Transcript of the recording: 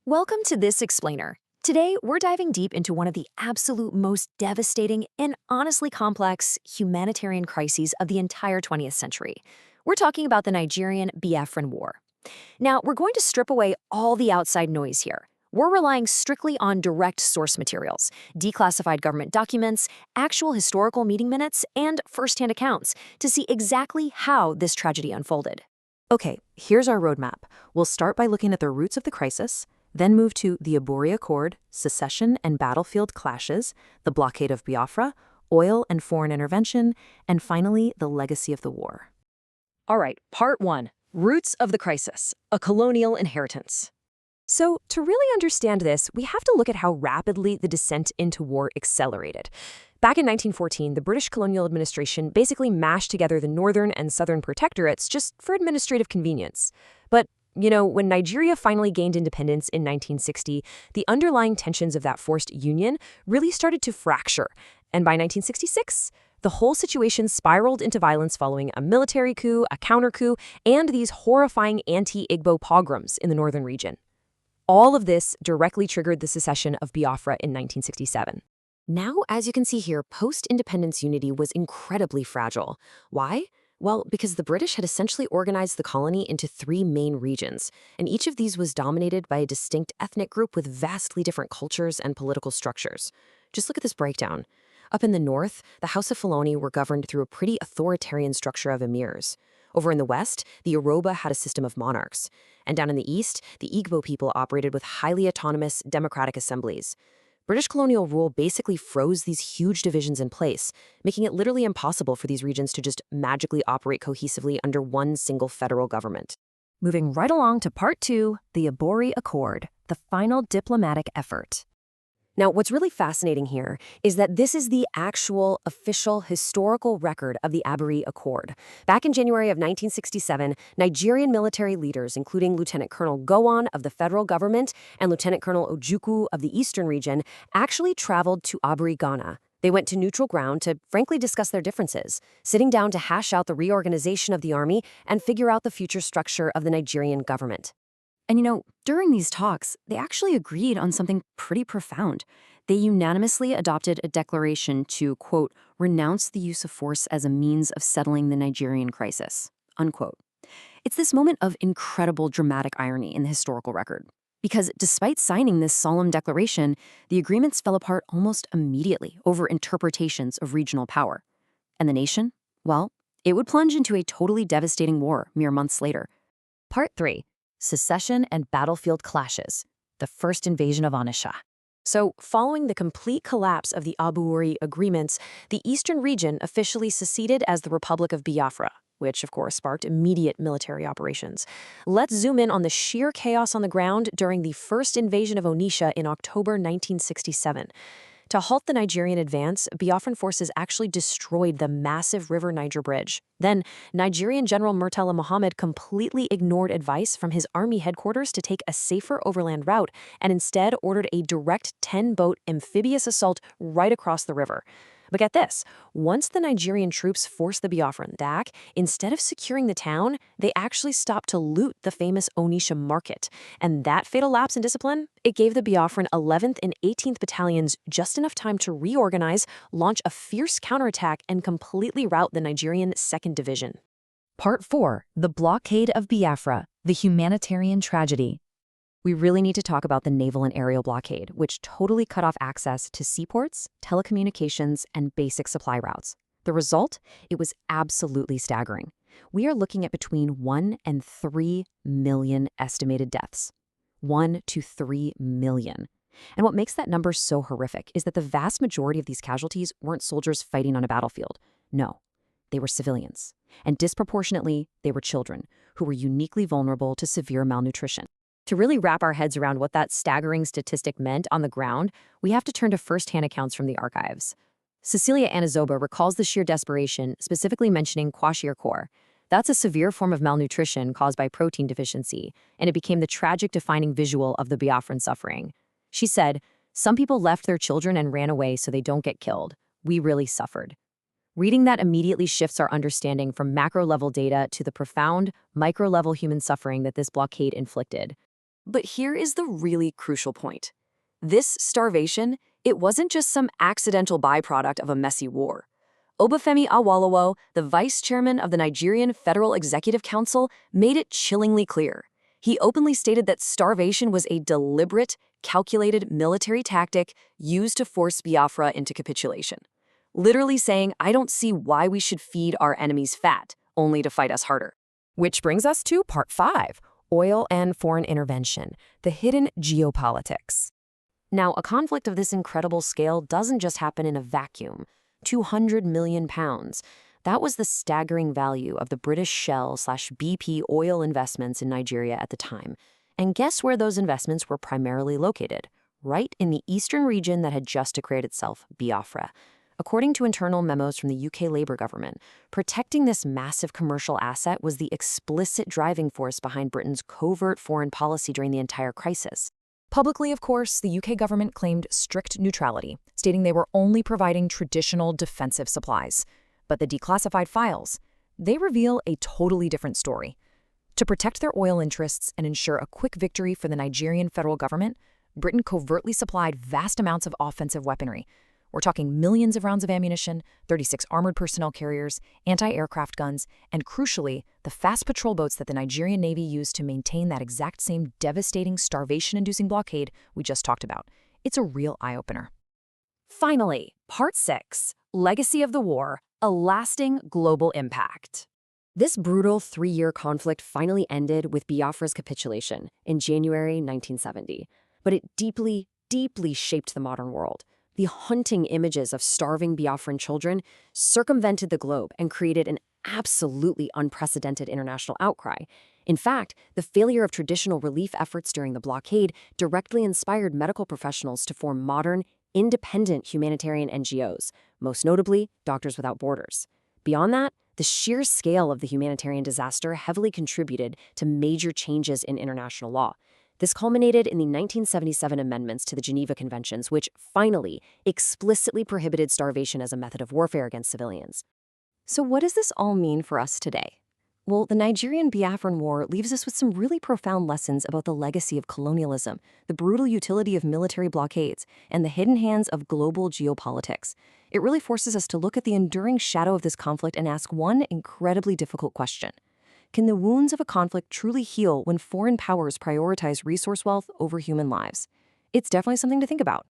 Welcome to This Explainer. Today, we're diving deep into one of the absolute most devastating and honestly complex humanitarian crises of the entire 20th century. We're talking about the Nigerian Biafran War. Now, we're going to strip away all the outside noise here. We're relying strictly on direct source materials, declassified government documents, actual historical meeting minutes, and first-hand accounts to see exactly how this tragedy unfolded. Okay, here's our roadmap. We'll start by looking at the roots of the crisis, then move to the Aburi Accord, secession and battlefield clashes, the blockade of Biafra, oil and foreign intervention, and finally, the legacy of the war. All right, Part 1, Roots of the Crisis, a Colonial Inheritance. So, to really understand this, we have to look at how rapidly the descent into war accelerated. Back in 1914, the British colonial administration basically mashed together the northern and southern protectorates just for administrative convenience. But when Nigeria finally gained independence in 1960, the underlying tensions of that forced union really started to fracture. And by 1966, the whole situation spiraled into violence following a military coup, a counter-coup, and these horrifying anti-Igbo pogroms in the northern region. All of this directly triggered the secession of Biafra in 1967. Now, as you can see here, post-independence unity was incredibly fragile. Why? Well, because the British had essentially organized the colony into three main regions, and each of these was dominated by a distinct ethnic group with vastly different cultures and political structures. Just look at this breakdown. Up in the north, the House of Fulani were governed through a pretty authoritarian structure of emirs. Over in the west, the Yoruba had a system of monarchs. And down in the east, the Igbo people operated with highly autonomous democratic assemblies. British colonial rule basically froze these huge divisions in place, making it literally impossible for these regions to just magically operate cohesively under one single federal government. Moving right along to Part 2, the Aburi Accord, the final diplomatic effort. Now, what's really fascinating here is that this is the actual official historical record of the Aburi Accord. Back in January of 1967, Nigerian military leaders, including Lieutenant Colonel Gowon of the federal government and Lieutenant Colonel Ojukwu of the eastern region, actually traveled to Aburi, Ghana. They went to neutral ground to frankly discuss their differences, sitting down to hash out the reorganization of the army and figure out the future structure of the Nigerian government. And during these talks, they actually agreed on something pretty profound. They unanimously adopted a declaration to, quote, renounce the use of force as a means of settling the Nigerian crisis, unquote. It's this moment of incredible dramatic irony in the historical record. Because despite signing this solemn declaration, the agreements fell apart almost immediately over interpretations of regional power. And the nation? Well, it would plunge into a totally devastating war mere months later. Part 3. Secession and battlefield clashes, the first invasion of Onitsha. So, following the complete collapse of the Aburi agreements, the eastern region officially seceded as the Republic of Biafra, which of course sparked immediate military operations. Let's zoom in on the sheer chaos on the ground during the first invasion of Onitsha in October 1967. To halt the Nigerian advance, Biafran forces actually destroyed the massive River Niger Bridge. Then, Nigerian General Murtala Muhammad completely ignored advice from his army headquarters to take a safer overland route and instead ordered a direct 10-boat amphibious assault right across the river. But get this, once the Nigerian troops forced the Biafran back, instead of securing the town, they actually stopped to loot the famous Onitsha market. And that fatal lapse in discipline, it gave the Biafran 11th and 18th battalions just enough time to reorganize, launch a fierce counterattack, and completely rout the Nigerian 2nd Division. Part 4. The blockade of Biafra, the humanitarian tragedy. We really need to talk about the naval and aerial blockade, which totally cut off access to seaports, telecommunications, and basic supply routes. The result? It was absolutely staggering. We are looking at between 1 and 3 million estimated deaths. 1 to 3 million. And what makes that number so horrific is that the vast majority of these casualties weren't soldiers fighting on a battlefield. No, they were civilians. And disproportionately, they were children, who were uniquely vulnerable to severe malnutrition. To really wrap our heads around what that staggering statistic meant on the ground, we have to turn to first-hand accounts from the archives. Cecilia Anazoba recalls the sheer desperation, specifically mentioning kwashiorkor. That's a severe form of malnutrition caused by protein deficiency, and it became the tragic defining visual of the Biafran suffering. She said, "Some people left their children and ran away so they don't get killed. We really suffered." Reading that immediately shifts our understanding from macro-level data to the profound, micro-level human suffering that this blockade inflicted. But here is the really crucial point. This starvation, it wasn't just some accidental byproduct of a messy war. Obafemi Awolowo, the vice chairman of the Nigerian Federal Executive Council, made it chillingly clear. He openly stated that starvation was a deliberate, calculated military tactic used to force Biafra into capitulation. Literally saying, I don't see why we should feed our enemies fat, only to fight us harder. Which brings us to Part 5, Oil and Foreign Intervention, the Hidden Geopolitics. Now, a conflict of this incredible scale doesn't just happen in a vacuum. 200 million pounds. That was the staggering value of the British Shell/BP oil investments in Nigeria at the time. And guess where those investments were primarily located? Right in the eastern region that had just declared itself Biafra. According to internal memos from the UK Labour government, protecting this massive commercial asset was the explicit driving force behind Britain's covert foreign policy during the entire crisis. Publicly, of course, the UK government claimed strict neutrality, stating they were only providing traditional defensive supplies. But the declassified files, they reveal a totally different story. To protect their oil interests and ensure a quick victory for the Nigerian federal government, Britain covertly supplied vast amounts of offensive weaponry. We're talking millions of rounds of ammunition, 36 armored personnel carriers, anti-aircraft guns, and crucially, the fast patrol boats that the Nigerian Navy used to maintain that exact same devastating starvation-inducing blockade we just talked about. It's a real eye-opener. Finally, Part 6, Legacy of the War, a lasting global impact. This brutal 3-year conflict finally ended with Biafra's capitulation in January 1970. But it deeply, deeply shaped the modern world. The haunting images of starving Biafran children circumvented the globe and created an absolutely unprecedented international outcry. In fact, the failure of traditional relief efforts during the blockade directly inspired medical professionals to form modern, independent humanitarian NGOs, most notably Doctors Without Borders. Beyond that, the sheer scale of the humanitarian disaster heavily contributed to major changes in international law. This culminated in the 1977 amendments to the Geneva Conventions, which finally explicitly prohibited starvation as a method of warfare against civilians. So what does this all mean for us today? Well, the Nigerian Biafran War leaves us with some really profound lessons about the legacy of colonialism, the brutal utility of military blockades, and the hidden hands of global geopolitics. It really forces us to look at the enduring shadow of this conflict and ask one incredibly difficult question. Can the wounds of a conflict truly heal when foreign powers prioritize resource wealth over human lives? It's definitely something to think about.